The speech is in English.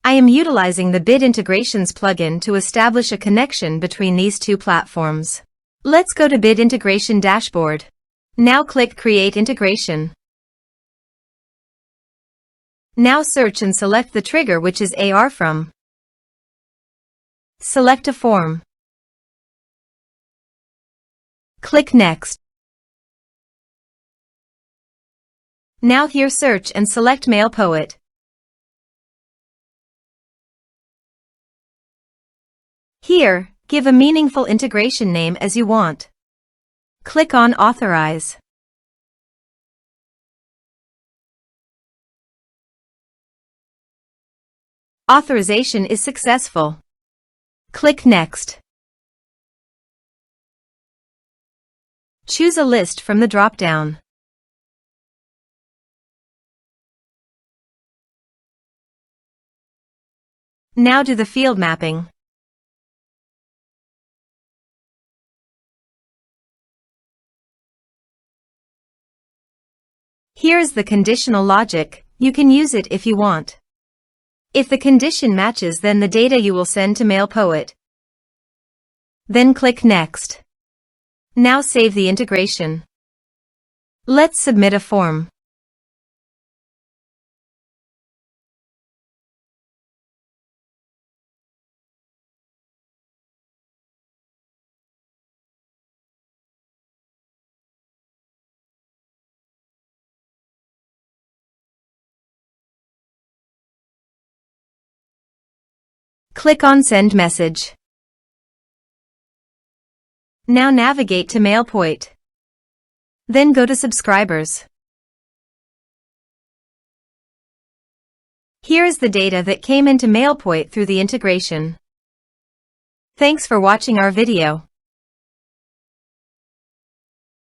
I am utilizing the Bit Integrations plugin to establish a connection between these two platforms. Let's go to Bit Integration Dashboard. Now click Create Integration. Now search and select the trigger, which is ARForms. Select a form. Click Next. Now here search and select MailPoet. Here, give a meaningful integration name as you want. Click on Authorize. Authorization is successful. Click Next. Choose a list from the drop-down. Now do the field mapping. Here is the conditional logic. You can use it if you want. If the condition matches, then the data you will send to MailPoet. Then click Next. Now save the integration. Let's submit a form. Click on Send Message. Now navigate to MailPoet. Then go to Subscribers. Here is the data that came into MailPoet through the integration. Thanks for watching our video.